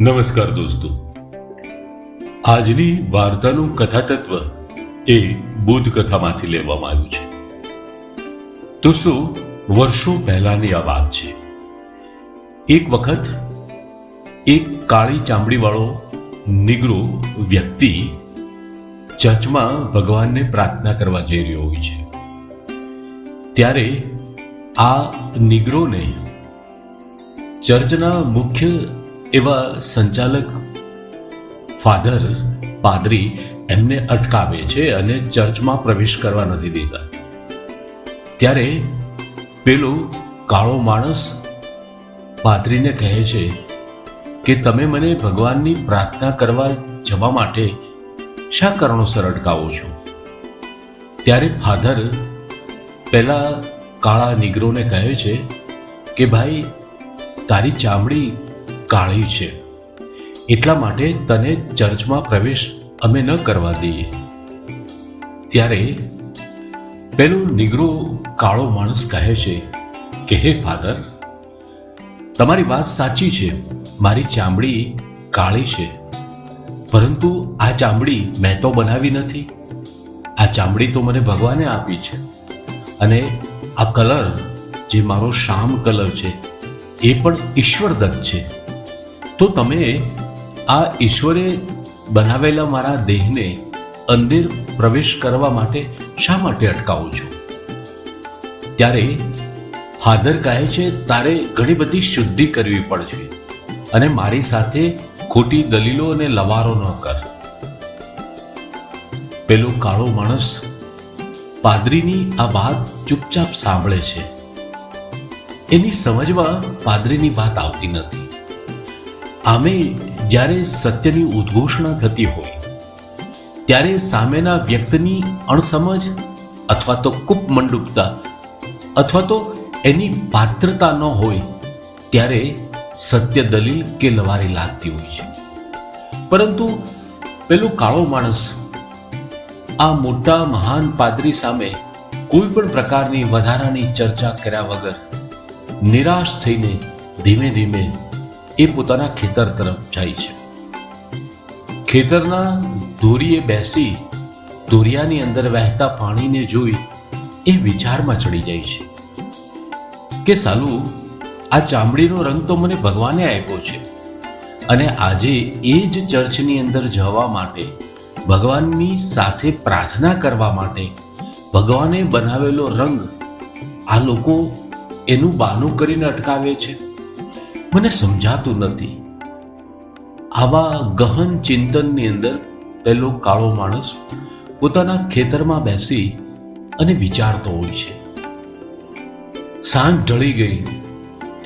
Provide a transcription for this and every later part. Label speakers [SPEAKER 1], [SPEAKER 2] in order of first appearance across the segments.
[SPEAKER 1] નમસ્કાર દોસ્તો, આજની વાર્તાનું કથાતત્વ એ બુદ્ધ કથામાંથી લેવામાં આવ્યું છે. દોસ્તો, વર્ષો પહેલાની આ વાત છે. એક વખત એક કાળી ચામડીવાળો નિગ્રો વ્યક્તિ ચર્ચમાં ભગવાનને પ્રાર્થના કરવા જઈ રહ્યો હોય છે. ત્યારે આ નિગ્રોને ચર્ચના મુખ્ય એવા સંચાલક ફાધર પાદરી એમને અટકાવે છે અને ચર્ચમાં પ્રવેશ કરવા નથી દેતા. ત્યારે પેલો કાળો માણસ પાદરીને કહે છે કે તમે મને ભગવાનની પ્રાર્થના કરવા જવા માટે શા કારણોસર અટકાવો છો? ત્યારે ફાધર પેલા કાળા નિગ્રોને કહે છે કે ભાઈ, તારી ચામડી કાળી છે, એટલા માટે તને ચર્ચમાં પ્રવેશ અમે ન કરવા દઈએ. ત્યારે પેલો નિગ્રો કાળો માણસ કહે છે કે હે ફાધર, તમારી વાત સાચી છે, મારી ચામડી કાળી છે, પરંતુ આ ચામડી મેં તો બનાવી નથી. આ ચામડી તો મને ભગવાને આપી છે, અને આ કલર જે મારો શામ કલર છે એ પણ ઈશ્વરદત્ત છે. તો તમે આ ઈશ્વરે બનાવેલા મારા દેહને અંદર પ્રવેશ કરવા માટે શા માટે અટકાવો છો? ત્યારે ફાધર કહે છે, તારે ઘણી બધી શુદ્ધિ કરવી પડશે અને મારી સાથે ખોટી દલીલો અને લવારો ન કર. પેલો કાળો માણસ પાદરીની આ વાત ચૂપચાપ સાંભળે છે. એની સમજમાં પાદરીની વાત આવતી નથી. આમે જ્યારે સત્યની ઉદ્ઘોષણા થતી હોય ત્યારે સામેના વ્યક્તિની અણસમજ અથવા તો કૂપમંડૂકતા અથવા તો એની પાત્રતા ન હોય ત્યારે સત્ય દલીલ કે લવારી લાગતી હોય છે. પરંતુ પેલો કાળો માણસ આ મોટા મહાન પાદરી સામે કોઈ પણ પ્રકારની વધારાની ચર્ચા કર્યા વગર નિરાશ થઈને ધીમે ધીમે એ પોતાના ખેતર તરફ જાય છે. ખેતરના ધોરીએ બેસી ધોરિયાની અંદર વહેતા પાણીને જોઈ એ વિચારમાં ચડી જાય છે કે સાલું, આ ચામડીનો રંગ તો મને ભગવાને આપ્યો છે, અને આજે એ જ ચર્ચની અંદર જવા માટે, ભગવાનની સાથે પ્રાર્થના કરવા માટે ભગવાને બનાવેલો રંગ આ લોકો એનું બહાનું કરીને અટકાવે છે. મને સમજાતું નથી. આવા ગહન ચિંતનની અંદર પેલો કાળો માણસ પોતાના ખેતરમાં બેસી અને વિચારતો હોય છે. સાંજ ઢળી ગઈ,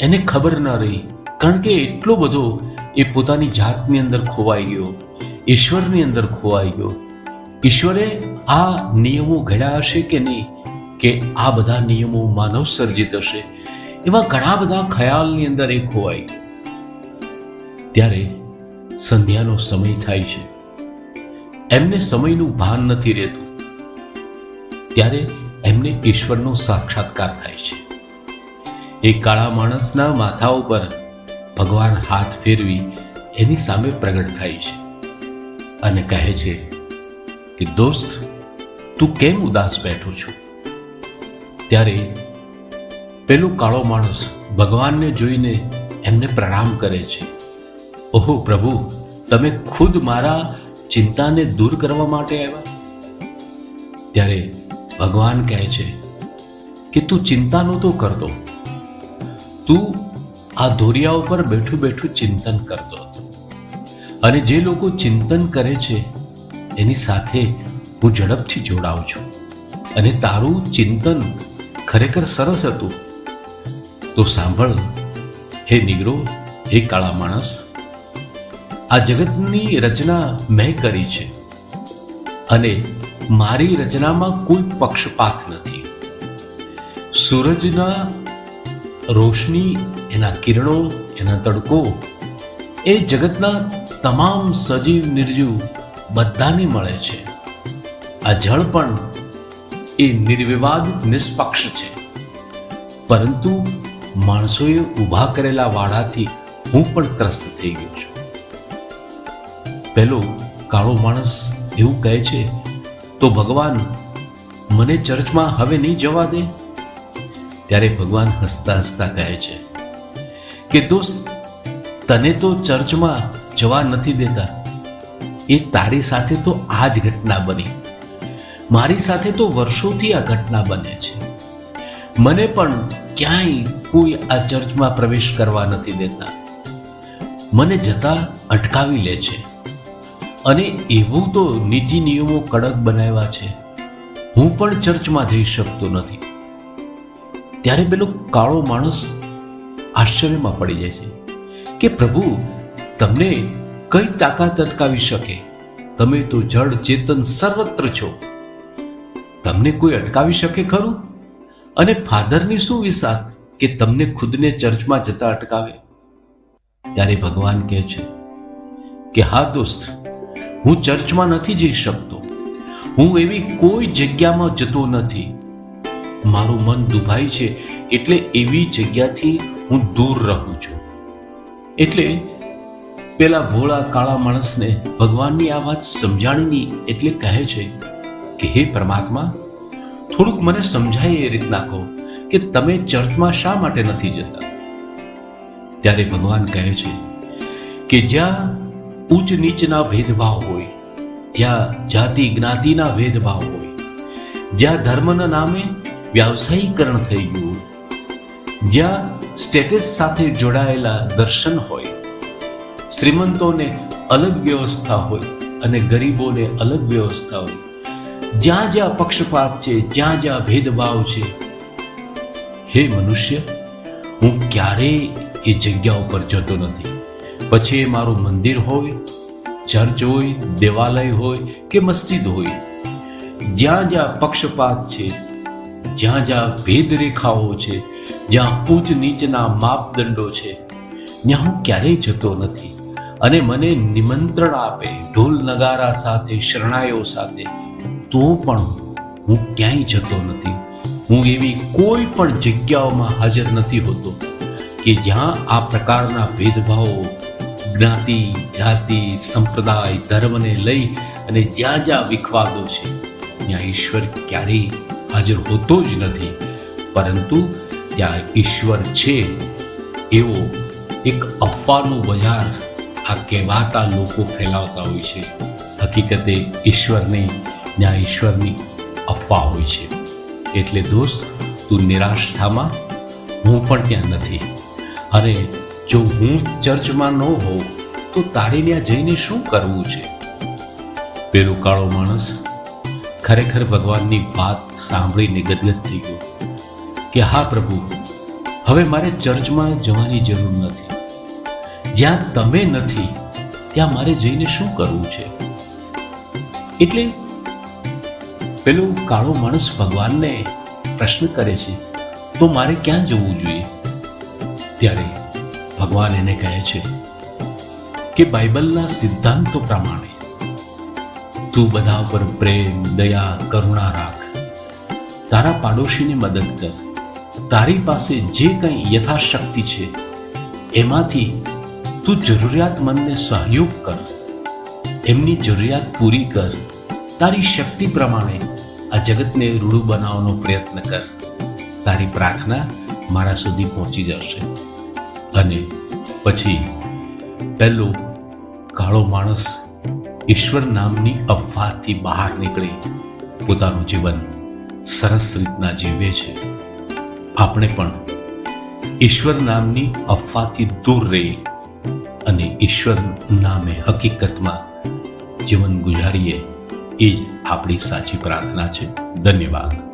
[SPEAKER 1] એને ખબર ન રહી, કારણ કે એટલો બધો એ પોતાની જાતની અંદર ખોવાઈ ગયો, ઈશ્વરની અંદર ખોવાઈ ગયો. ઈશ્વરે આ નિયમો ઘડ્યા હશે કે નહીં, કે આ બધા નિયમો માનવ સર્જિત હશે, એવા ઘણા બધા ખ્યાલની અંદર એ ખોવાઈ. ત્યારે સંધ્યાનો સમય થાય છે. એમને સમયનું ભાન નથી રહેતું. ત્યારે એમને ઈશ્વરનો સાક્ષાત્કાર થાય છે. એ કાળા માણસના માથા ઉપર ભગવાન હાથ ફેરવી એની સામે પ્રગટ થાય છે અને કહે છે કે દોસ્ત, તું કેમ ઉદાસ બેઠો છો? ત્યારે પેલો કાળો માણસ ભગવાનને જોઈને એમને પ્રણામ કરે છે. ઓહો પ્રભુ, તમે ખુદ મારા ચિંતાને દૂર કરવા માટે આવ્યા? ત્યારે ભગવાન કહે છે કે તું ચિંતા નહોતો કરતો, તું આ ધોરિયા ઉપર બેઠું બેઠું ચિંતન કરતો હતો, અને જે લોકો ચિંતન કરે છે એની સાથે હું ઝડપથી જોડાઉં છું, અને તારું ચિંતન ખરેખર સરસ હતું. તો સાંભળ હે નિગ્રો, હે કાળા માણસ, આ જગતની રચના મેં કરી છે, અને મારી રચનામાં કોઈ પક્ષપાત નથી. સૂરજના રોશની, એના કિરણો, એના તડકો એ જગતના તમામ સજીવ નિર્જીવ બધાને મળે છે. આ જળ પણ એ નિર્વિવાદ નિષ્પક્ષ છે, પરંતુ માણસોએ ઊભા કરેલા વાડાથી હું પણ ત્રસ્ત થઈ ગયો છું. પેલો કાળો માણસ એવું કહે છે, તો ભગવાન મને ચર્ચમાં હવે નહીં જવા દે? ત્યારે ભગવાન હસતા હસતા કહે છે કે દોસ્ત, તને તો ચર્ચમાં જવા નથી દેતા, એ તારી સાથે તો આ જ ઘટના બની. મારી સાથે તો વર્ષોથી આ ઘટના બને છે. મને પણ ક્યાંય કોઈ આ ચર્ચમાં પ્રવેશ કરવા નથી દેતા. મને જતા અટકાવી લે છે. અને એવું તો નીતિ નિયમો કડક બનાવ્યા છે, હું પણ ચર્ચમાં જઈ શકતો નથી. ત્યારે પેલો કાળો માણસ આશ્ચર્યમાં પડી જાય છે કે પ્રભુ, તમને કઈ તાકાત અટકાવી શકે? તમે તો જડ ચેતન સર્વત્ર છો, તમને કોઈ અટકાવી શકે ખરું? અને ફાધરની શું વિસાત કે તમને ખુદને ચર્ચમાં જતા અટકાવે? ત્યારે ભગવાન કહે છે કે હા દોસ્ત, હું ચર્ચમાં નથી જઈ શકતો. હું એવી કોઈ જગ્યામાં જતો નથી. મારું મન દુભાય છે, એટલે એવી જગ્યાથી હું દૂર રહું છું. એટલે પેલા ભોળા કાળા માણસને ભગવાનની આ વાત સમજાણીની એટલે કહે છે કે હે પરમાત્મા, થોડુંક મને સમજાય એ રીતના કહો કે તમે ચર્ચમાં શા માટે નથી જતા? ત્યારે ભગવાન કહે છે કે જ્યાં ઉચ્ચ નીચના ભેદભાવ હોય, જ્યાં જાતિ જ્ઞાતિના ભેદભાવ હોય, જ્યાં ધર્મના નામે વ્યાવસાયીકરણ થઈ ગયું, જ્યાં સ્ટેટસ સાથે જોડાયેલા દર્શન હોય, શ્રીમંતોને અલગ વ્યવસ્થા હોય અને ગરીબોને અલગ વ્યવસ્થા હોય, જ્યાં જ્યાં પક્ષપાત છે, જ્યાં જ્યાં ભેદભાવ છે, હે મનુષ્ય, હું ક્યારેય એ જગ્યા ઉપર જતો નથી. પછી એ મારું મંદિર હોય, ચર્ચ હોય, દેવાલય હોય કે મસ્જિદ હોય, જ્યાં જ્યાં પક્ષપાત છે, જ્યાં જ્યાં ભેદરેખાઓ છે, જ્યાં ઉચ્ચ નીચના માપદંડો છે, ત્યાં હું ક્યારેય જતો નથી. અને મને નિમંત્રણ આપે ઢોલ નગારા સાથે, શરણાઈઓ સાથે, તો પણ હું ક્યાંય જતો નથી. હું એવી કોઈ પણ જગ્યાઓમાં હાજર નથી હોતો કે જ્યાં આ પ્રકારના ભેદભાવો, જ્ઞાતિ, જાતિ, સંપ્રદાય, ધર્મને લઈ અને જ્યાં જ્યાં વિખવાદો છે, ત્યાં ઈશ્વર ક્યારેય હાજર હોતો જ નથી. પરંતુ ત્યાં ઈશ્વર છે એવો એક અફવાનું બજાર આ કહેવાતા લોકો ફેલાવતા હોય છે. હકીકતે ઈશ્વરની, ત્યાં ઈશ્વરની અફવા હોય છે. એટલે દોસ્ત, તું નિરાશ થામાં, હું પણ ત્યાં નથી. અને જો હું ચર્ચમાં ન હોઉં તો તારે ત્યાં જઈને શું કરવું છે? પેલો કાળો માણસ ખરેખર ભગવાનની વાત સાંભળીને ગદગદ થઈ ગયો કે હા પ્રભુ, હવે મારે ચર્ચમાં જવાની જરૂર નથી. જ્યાં તમે નથી ત્યાં મારે જઈને શું કરવું છે? એટલે પેલો કાળો માણસ ભગવાનને પ્રશ્ન કરે છે, તો મારે ક્યાં જવું જોઈએ? ત્યારે ભગવાન એને કહે છે કે બાઇબલના સિદ્ધાંતો પ્રમાણે તું બધા પર પ્રેમ, દયા, કરુણા રાખ. તારા પાડોશીને મદદ કર. તારી પાસે જે કંઈ યથાશક્તિ છે એમાંથી તું જરૂરિયાતમંદને સહયોગ કર. એમની જરૂરિયાત પૂરી કર. તારી શક્તિ પ્રમાણે આ જગતને રૂડું બનાવવાનો પ્રયત્ન કર. તારી પ્રાર્થના મારા સુધી પહોંચી જશે. અને પછી પહેલો કાળો માણસ ઈશ્વર નામની અફવાથી બહાર નીકળી પોતાનું જીવન સરસ રીતના જીવે છે. આપણે પણ ઈશ્વર નામની અફવાથી દૂર રહી અને ઈશ્વર નામે હકીકતમાં જીવન ગુજારીએ, એ જ આપણી સાચી પ્રાર્થના છે. ધન્યવાદ.